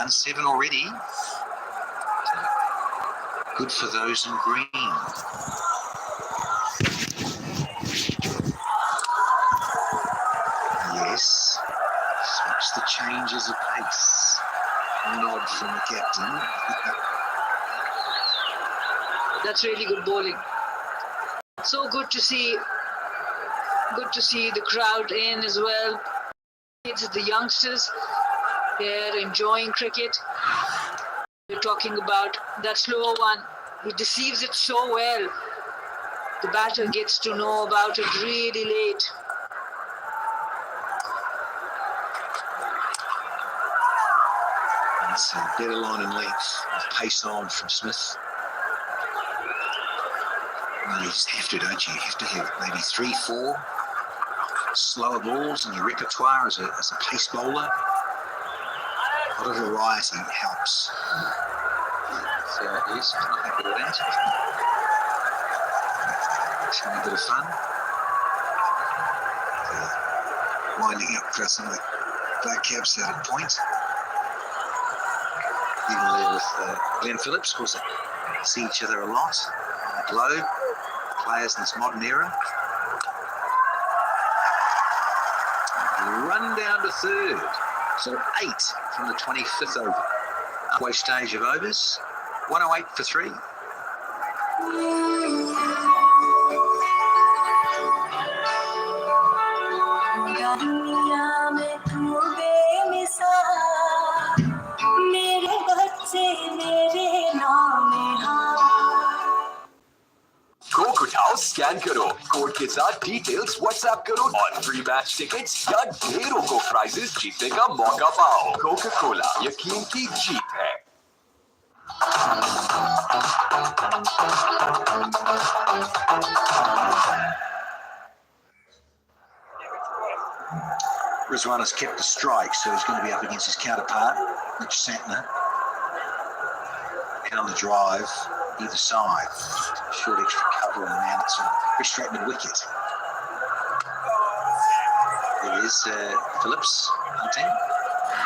Run 7 already. Good for those in green. Yes. Switch the changes of pace. Nod from the captain. That's really good bowling. So good to see. Good to see the crowd in as well. It's the youngsters. They're enjoying cricket. We're talking about that slower one. He deceives it so well. The batter gets to know about it really late. It's a better line and length of pace on from Smith. Well, you just have to, don't you? You have to have maybe 3, 4 slower balls in your repertoire as a pace bowler. A lot of variety helps. So he's not happy with that. It's having a bit of fun. Winding up for some of the black caps out at point. Even there with Glenn Phillips, of course, they see each other a lot on the globe. Players in this modern era. Run down to third. So 8 from the 25th over. Halfway stage of overs. 108 for 3. Coke उठाओ, scan करो, code के साथ details WhatsApp करो और free match tickets या ढेरों को prices जीतने का मौका पाओ। कोका कोला, यकीन की जीत है। Rizwan has kept the strike, so he's going to be up against his counterpart, Mitch Santner. And on the drive, either side. Short extra cover on the man that's on very straight mid-wicket. There is Phillips hunting.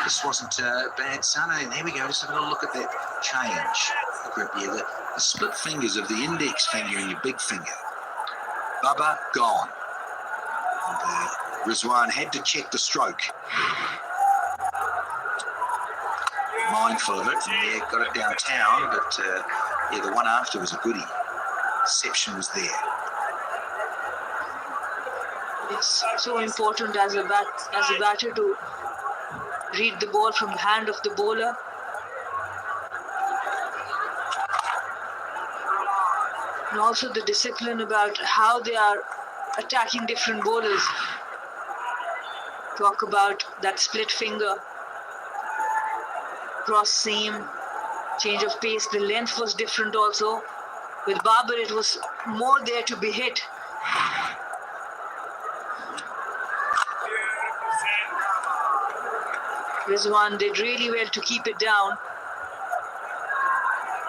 This wasn't bad, son. And there we go. Just have a look at that change. The split fingers of the index finger and your big finger. Bubba gone. And, Rizwan had to check the stroke. Mindful of it, and yeah, got it downtown, but yeah, the one after was a goodie. Deception was there. It's so important as a batter to read the ball from the hand of the bowler. And also the discipline about how they are attacking different bowlers. Talk about that split finger, cross seam, change of pace. The length was different also. With Babar, it was more there to be hit. Rizwan did really well to keep it down.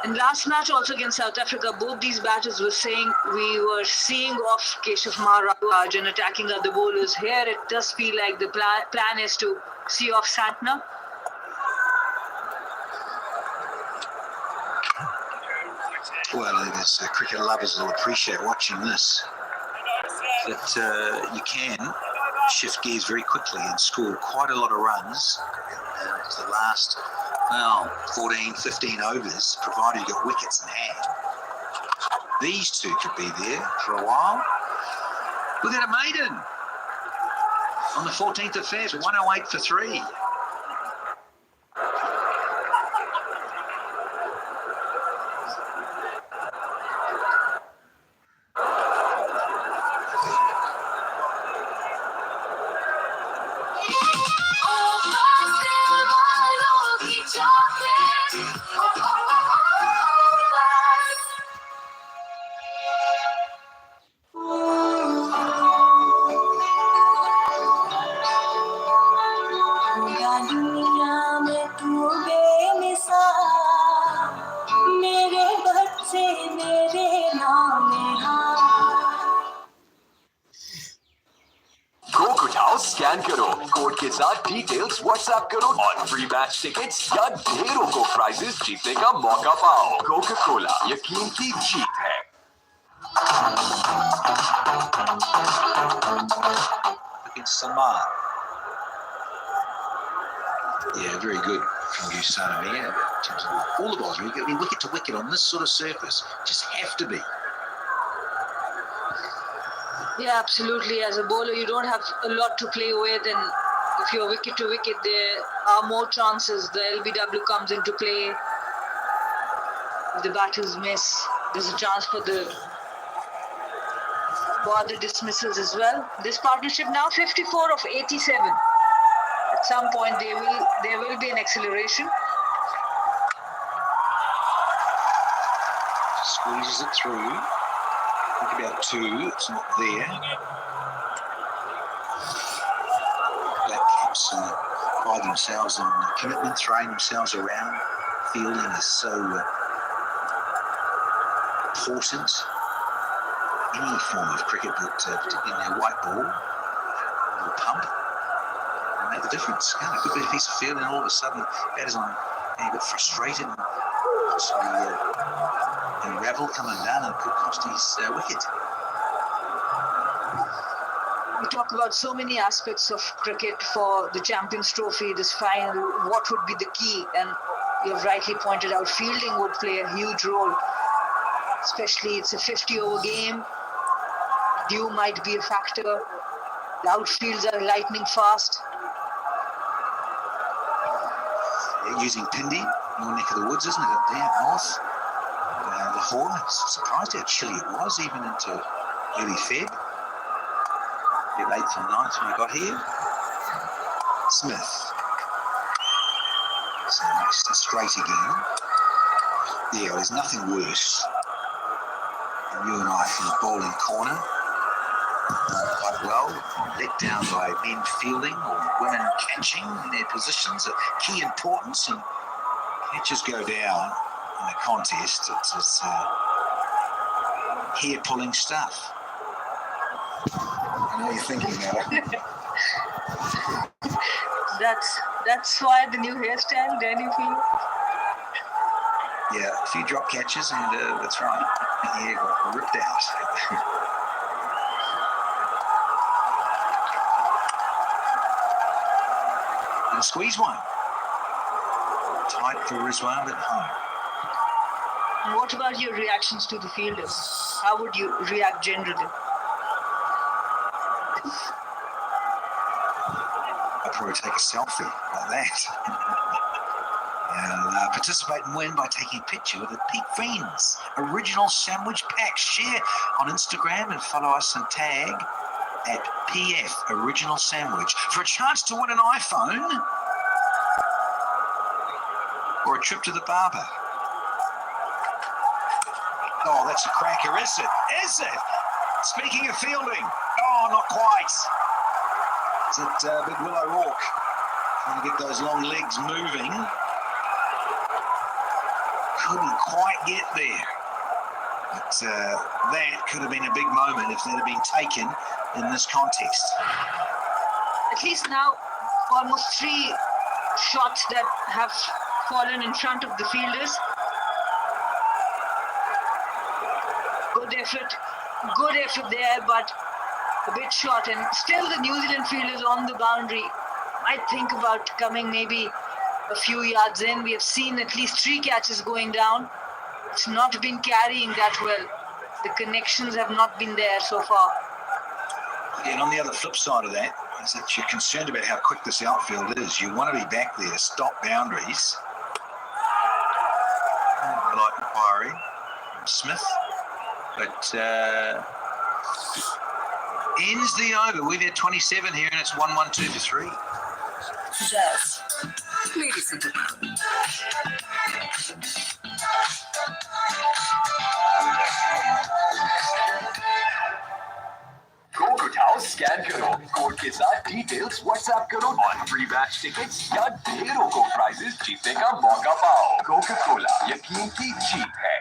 And last match also against South Africa, both these batters were saying we were seeing off Keshav Maharaj and attacking other bowlers. Here it does feel like the plan is to see off Santner. Well, I think as cricket lovers will appreciate watching this, that you can shift gears very quickly and score quite a lot of runs. The last 14, 15 overs, provided you got wickets in hand. These two could be there for a while. Look at a maiden on the 14th of Feb, 108 for 3. साथ details WhatsApp करो और free match tickets या ढेरों को prices जीतने का मौका पाओ। कोका कोला, यकीन की जीत है। Against Samar. Yeah, very good from Gusano. Yeah, in terms of all the balls, you've got to be wicket to wicket on this sort of surface. Just have to be. Yeah, absolutely. As a bowler, you don't have a lot to play with, and if you're wicket to wicket, there are more chances. The LBW comes into play. If the batters miss, there's a chance for the border dismissals as well. This partnership now 54 of 87. At some point, there will be an acceleration. Squeezes it through. Think about two. It's not there. Black caps pride themselves on commitment, throwing themselves around. Fielding is so important. Any form of cricket, but particularly in their white ball, or pump, will make the difference. A good bit of piece of fielding, and all of a sudden, batters on a bit frustrated and possibly unravel coming down and could cost his wicket. We talk about so many aspects of cricket for the Champions Trophy, this final. What would be the key? And you have rightly pointed out, fielding would play a huge role. Especially it's a 50-over game. Dew might be a factor. The outfields are lightning fast. They're using Pindi, your neck of the woods, isn't it? Up there, north. Lahore. Surprised how chilly it was, even into early Feb. Bit 8th and 9th when we got here. Smith. So nice and straight again. Yeah, there's nothing worse than you and I from the bowling corner. Quite well, let down by men fielding or women catching in their positions of key importance, and catches go down in the contest. It's hair-pulling stuff. I know you're thinking about it. That's why the new hairstyle, then you feel? Yeah, a few drop catches, and that's right. Hair got ripped out. And squeeze one. Tight for Rizwan at home. And what about your reactions to the fielders? How would you react generally? I'd probably take a selfie like that. And participate and win by taking a picture with the Peak Friends Original Sandwich Pack. Share on Instagram and follow us and tag at PF Original Sandwich for a chance to win an iPhone or a trip to the barber. Oh, that's a cracker, is it? Is it? Speaking of fielding, oh, not quite. Is it Big Willow Rourke trying to get those long legs moving? Couldn't quite get there. But that could have been a big moment if that had been taken in this contest. At least now, almost 3 shots that have fallen in front of the fielders. Good effort there, but a bit short. And still the New Zealand fielders on the boundary might think about coming maybe a few yards in. We have seen at least 3 catches going down. It's not been carrying that well. The connections have not been there so far. And on the other flip side of that is that you're concerned about how quick this outfield is. You want to be back there to stop boundaries. Polite inquiry from Smith. But ends the over. We've had 27 here and it's 1-1-2 for 3. Yes. Ladies and gentlemen. Coke उठाओ, scan करो, code के साथ details WhatsApp करो और free match tickets या ढेरों को prices जीतने का मौका पाओ। कोका कोला, यकीन की जीत है।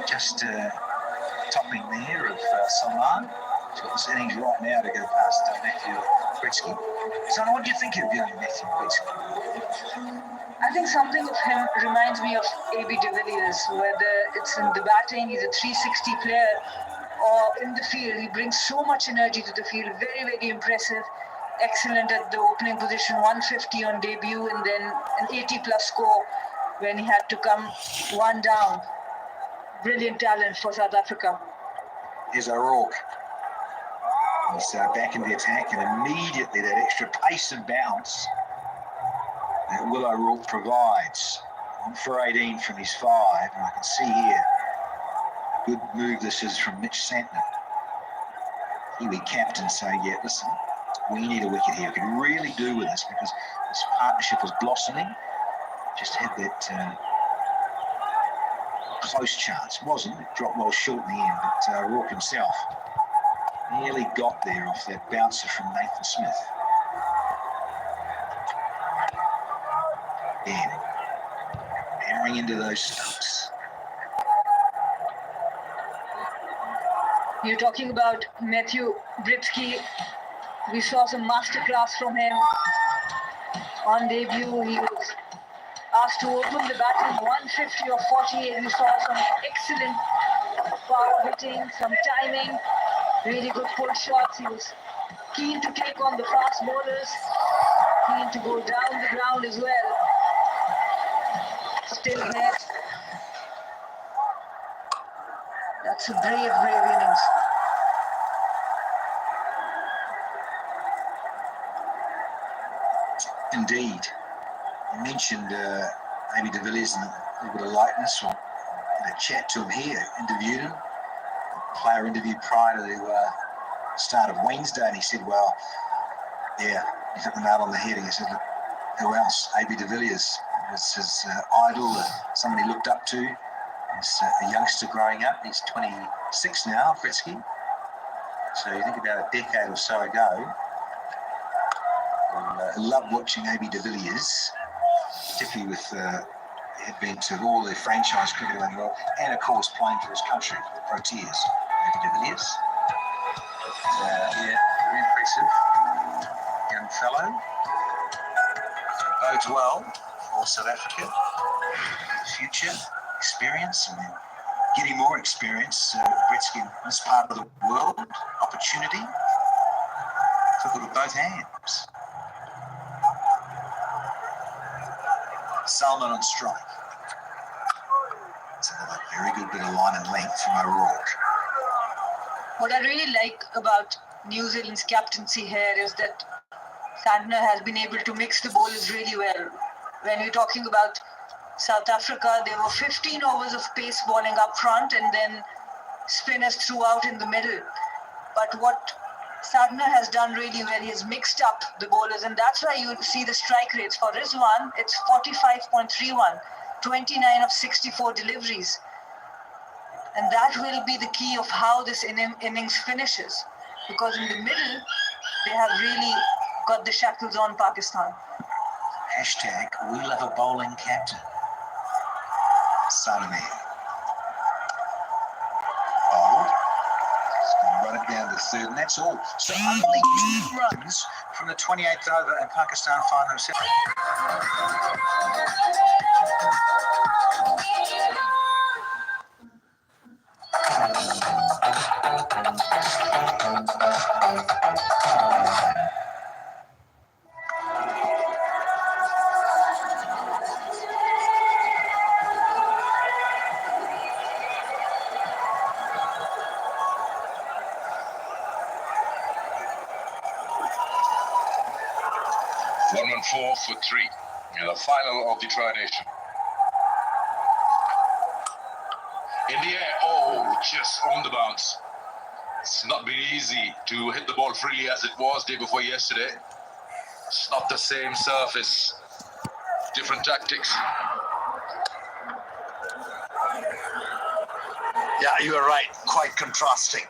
Just topping there of Salman. He's got this innings right now to go past Matthew Gretzky. So what do you think of Matthew Gretzky? I think something of him reminds me of AB de Villiers, whether it's in the batting, he's a 360 player, or in the field, he brings so much energy to the field. Very, very impressive. Excellent at the opening position, 150 on debut, and then an 80-plus score when he had to come one down. Brilliant talent for South Africa. Here's O'Rourke. He's back in the attack, and immediately that extra pace and bounce that Will O'Rourke provides. 1 for 18 from his 5, and I can see here a good move this is from Mitch Santner. Kiwi captain saying, yeah, listen, we need a wicket here. We could really do with this because this partnership was blossoming. Just had that close chance. Wasn't. It dropped well short in the end, but O'Rourke himself nearly got there off that bouncer from Nathan Smith. Again, hammering into those stumps. You're talking about Matthew Gretzky. We saw some masterclass from him on debut. He was asked to open the batting 150 or 48. We saw some excellent power hitting, some timing, really good pull shots. He was keen to take on the fast bowlers, keen to go down the ground as well. Still net. That's a brave, brave innings. Indeed. You mentioned maybe de Villiers and a little bit of lightness, or had a chat to him here, interviewed him, a player interviewed prior to the start of Wednesday, and he said, well, yeah, he hit the nail on the head. He said, look, who else? AB de Villiers was his idol, someone he looked up to. He's a youngster growing up. He's 26 now, Gretzky. So you think about a decade or so ago. I loved watching AB de Villiers, particularly with had been to all the franchise cricket around the world, and of course playing for his country, the Proteas. AB de Villiers. Yeah, very impressive young fellow. Bodes well for South Africa in the future. Experience and then getting more experience. Gretzky in this part of the world, opportunity. Took it with both hands. Salman on strike. It's another very good bit of line and length from O'Rourke. What I really like about New Zealand's captaincy here is that Santner has been able to mix the bowlers really well. When you're talking about South Africa, there were 15 overs of pace bowling up front and then spinners throughout in the middle. But what Santner has done really well, he has mixed up the bowlers, and that's why you see the strike rates. For Rizwan, it's 45.31, 29 of 64 deliveries. And that will be the key of how this innings finishes. Because in the middle, they have really got the shackles on Pakistan. Hashtag, we love a bowling captain. Salome. Bowled. It's going to run it down to third, and that's all. So only 2 runs from the 28th over, and Pakistan find themselves. One run 4 for 3 in the final of the Tri-Nation. In the air, oh, just on the bounce. It's not been easy to hit the ball freely as it was day before yesterday. It's not the same surface, different tactics. Yeah, you are right. Quite contrasting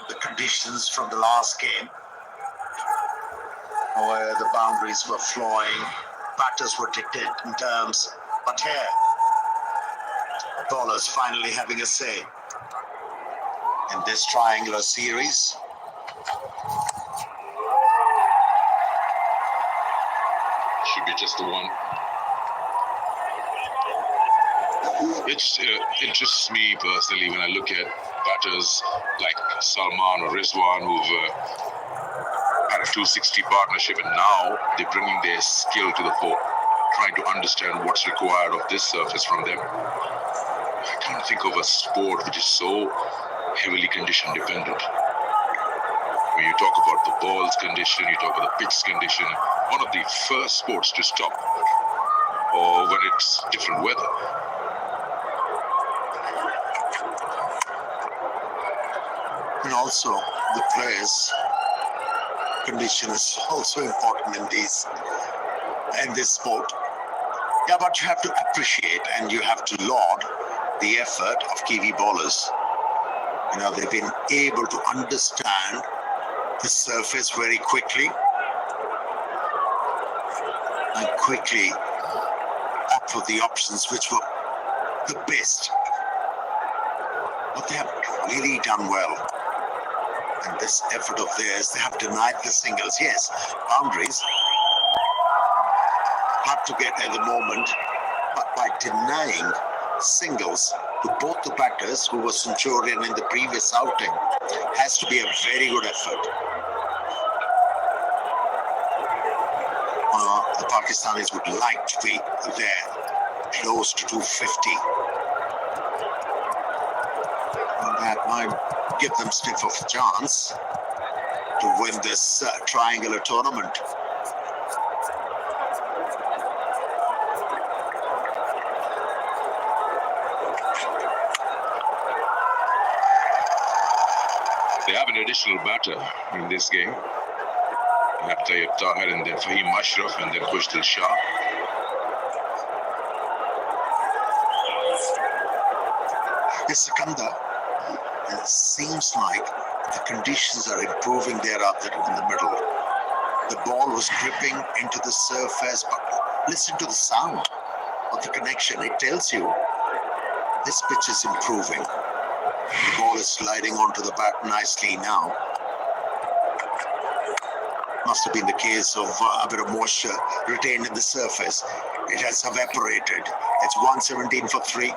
the conditions from the last game, where the boundaries were flowing, batters were dictated in terms, but here, bowlers finally having a say in this triangular series. Should be just the one. It interests me personally when I look at batters like Salman or Rizwan who've had a 260 partnership, and now they're bringing their skill to the fore, trying to understand what's required of this surface from them. I can't think of a sport which is so heavily condition dependent. When you talk about the ball's condition, you talk about the pitch condition, one of the first sports to stop, or when it's different weather. And also the players' condition is also important in this sport. Yeah, but you have to appreciate and you have to laud the effort of Kiwi bowlers. You know, they've been able to understand the surface very quickly and quickly opt for the options which were the best. But they have really done well. And this effort of theirs, they have denied the singles. Yes, boundaries hard to get at the moment, but by denying singles to both the batters who were Centurion in the previous outing has to be a very good effort. The Pakistanis would like to be there, close to 250. And that might give them stiff of a chance to win this triangular tournament. They have an additional batter in this game. You have Tayyip Tahir and then Fahim Ashraf and then Khushdil Shah. Sikandar, it seems like the conditions are improving there out there in the middle. The ball was dripping into the surface, but listen to the sound of the connection. It tells you this pitch is improving. The ball is sliding onto the bat nicely now. Must have been the case of a bit of moisture retained in the surface. It has evaporated. It's 117 for 3.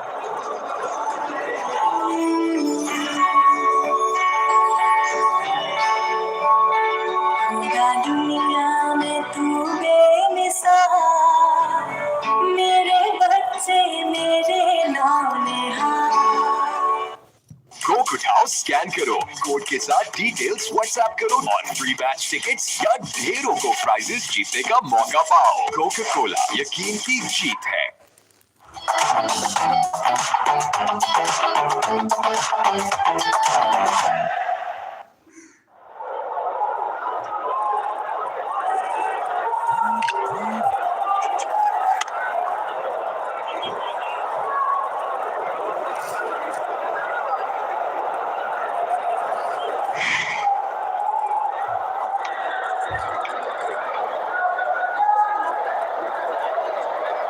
Coke उठाओ, scan करो, code के साथ details WhatsApp करो और free match tickets या ढेरों को prices जीतने का मौका पाओ। कोका कोला, यकीन की जीत है।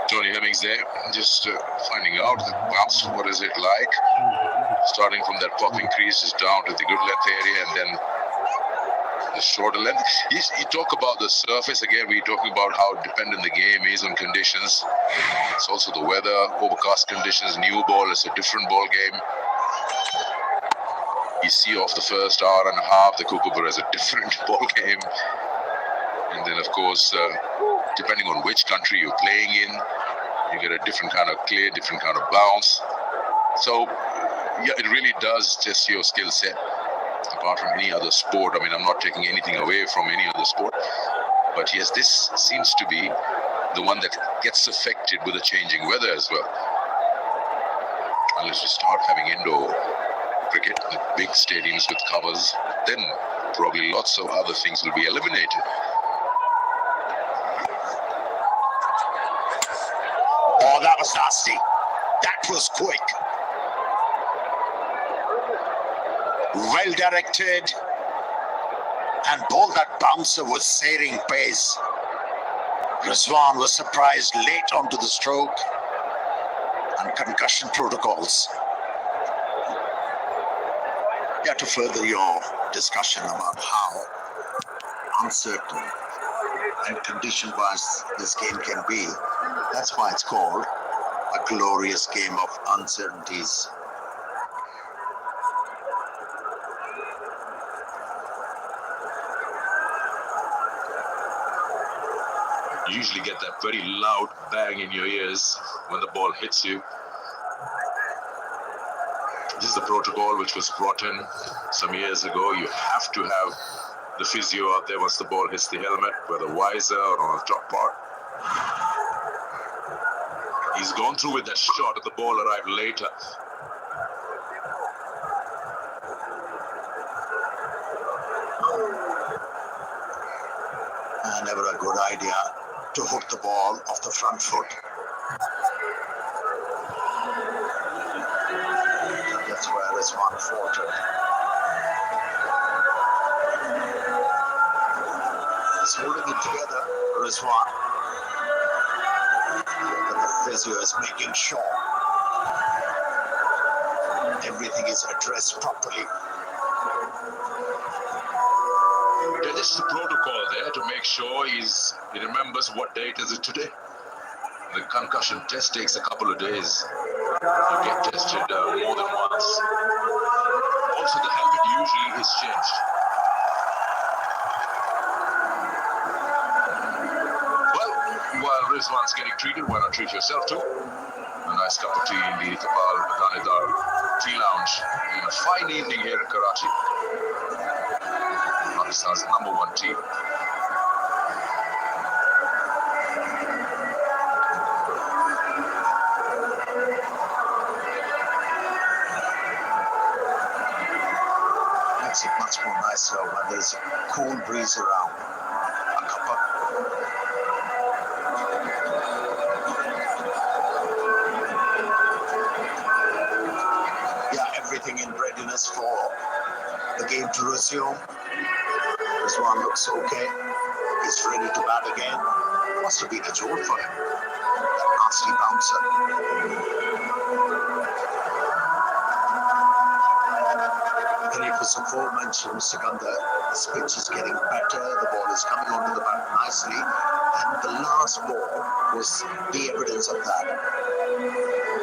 Tony Hemmings there, just finding out the bounce, what is it like? Starting from that popping crease is down to the good length area and then the shorter length. You talk about the surface again, we're talking about how dependent the game is on conditions. It's also the weather, overcast conditions, new ball, it's a different ball game. You see off the first hour and a half, the Kookaburra is a different ball game. And then of course, depending on which country you're playing in, you get a different kind of clear, different kind of bounce. So, yeah, it really does test your skill set. Apart from any other sport, I mean, I'm not taking anything away from any other sport. But yes, this seems to be the one that gets affected with the changing weather as well. Unless you start having indoor cricket with big stadiums with covers, then probably lots of other things will be eliminated. Oh, that was nasty. That was quick. well directed, and bowled that bouncer with searing pace. Rizwan was surprised late onto the stroke, and concussion protocols. Yeah, to further your discussion about how uncertain and condition-wise this game can be, that's why it's called a glorious game of uncertainties. You usually get that very loud bang in your ears when the ball hits you. This is the protocol which was brought in some years ago. You have to have the physio out there once the ball hits the helmet, whether visor or on the top part. He's gone through with that shot and the ball arrived later. Never a good idea to hook the ball off the front foot. That's where Rizwan faltered. He's holding it together, Rizwan. But the physio is making sure everything is addressed properly. There is the protocol there to make sure he remembers what date is it today. The concussion test takes a couple of days. You get tested more than once. Also, the helmet usually is changed. Well, while Rizwan's getting treated, why not treat yourself too? A nice cup of tea in the Kapal Ganidar Tea Lounge in a fine evening here in Karachi. Pakistan's #1 team. Makes it much more nicer when there's a cool breeze around. A cup of everything in readiness for the game to resume. Rizwan looks okay. He's ready to bat again. Must have been a jolt for him. That nasty bouncer. And it was aforementioned, Sikandar, this pitch is getting better. The ball is coming onto the bat nicely. And the last ball was the evidence of that.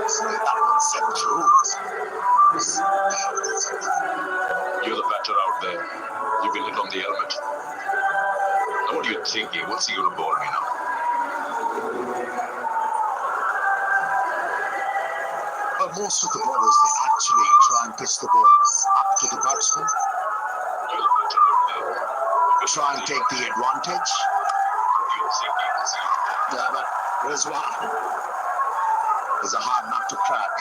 So that one set through. Was the evidence of that. You're the batter out there. You've been hit on the helmet. Now what are you thinking? What's he going to bowl me now? But most of the bowlers, they actually try and pitch the ball up to the batsman. You're the batter out there. Try and take the advantage. Yeah, but Rizwan is a hard nut to crack.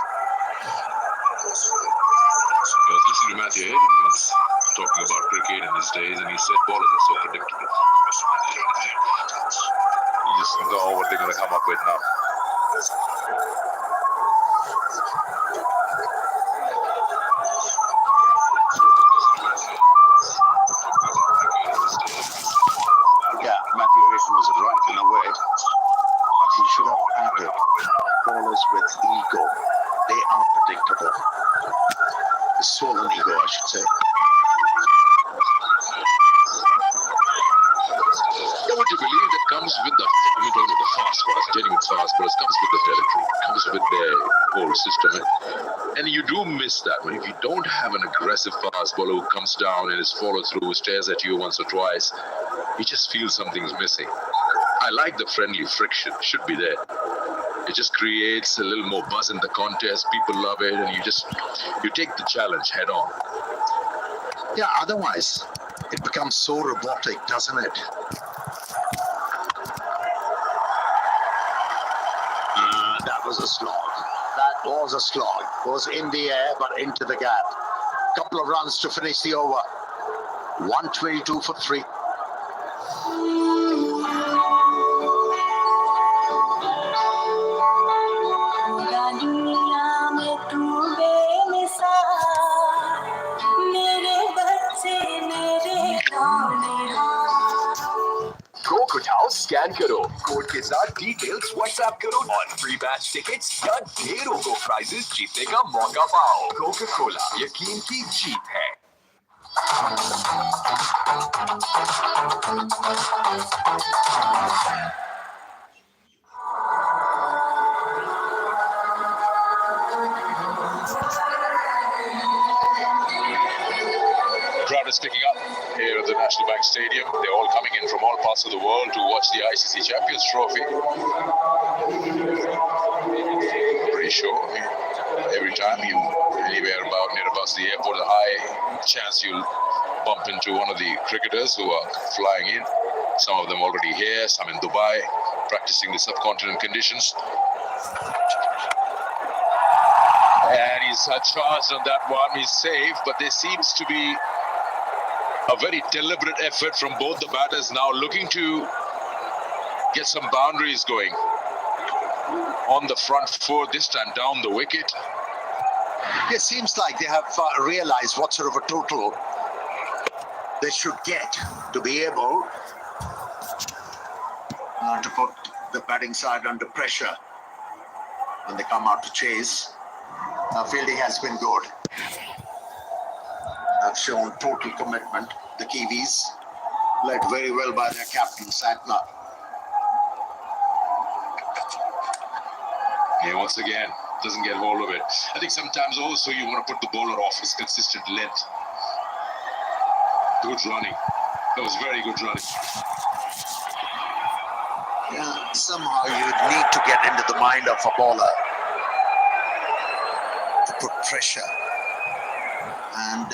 I was listening to Matthew Hayden once talking about cricket in his days, and he said bowlers are so predictable. You just know what they're going to come up with now. Yeah, Matthew Hayden was right in a way. He should have added bowlers with ego. They are predictable. Swollen ego, I should say. Yeah, would you believe that comes with the, we don't know the fast bowlers, genuine fast bowlers, comes with the territory, comes with their whole system. And you do miss that one. If you don't have an aggressive fast bowler who comes down and is followed through, stares at you once or twice, you just feel something's missing. I like the friendly friction, should be there. It just creates a little more buzz in the contest. People love it, and you take the challenge head on. Yeah, otherwise, it becomes so robotic, doesn't it? That was a slog. That was a slog. Was in the air, but into the gap. Couple of runs to finish the over. 122 for 3. दुनिया में तू बेमिसाल मेरे जाओ scan करो code के साथ details WhatsApp करो और फ्री मैच टिकट्स या ढेरों को प्राइजेस जीतने का मौका पाओ। कोका कोला, यकीन की जीत है। Crowd is picking up here at the National Bank Stadium. They're all coming in from all parts of the world to watch the ICC Champions Trophy. Pretty sure every time you anywhere about near about the airport, a high chance you'll bump into one of the cricketers who are flying in. Some of them already here, some in Dubai, practicing the subcontinent conditions. And he's charged on that one. He's safe, but there seems to be a very deliberate effort from both the batters now looking to get some boundaries going on the front foot, this time down the wicket. It seems like they have realized what sort of a total they should get to be able to put the batting side under pressure when they come out to chase. Fielding has been good. Have shown total commitment. The Kiwis led very well by their captain Santner. Yeah, once again, doesn't get hold of it. I think sometimes also you want to put the bowler off his consistent length. Good running. That was very good running. Yeah, somehow you need to get into the mind of a bowler to put pressure. And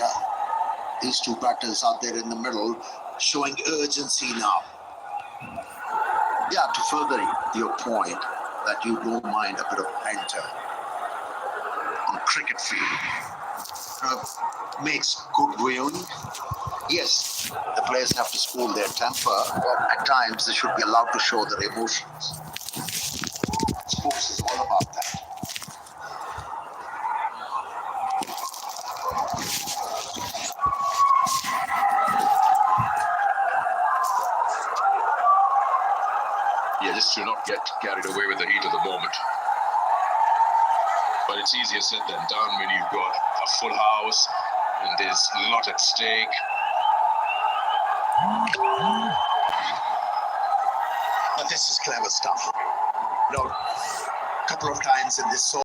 these two batters out there in the middle showing urgency now. Yeah, to further your point that you don't mind a bit of banter on cricket field. Makes good viewing. Yes, the players have to school their temper, but at times they should be allowed to show their emotions. Sports is all about that. Yeah, just to not get carried away with the heat of the moment. But it's easier said than done when you've got a full house and there's a lot at stake. But this is clever stuff. You know, a couple of times in this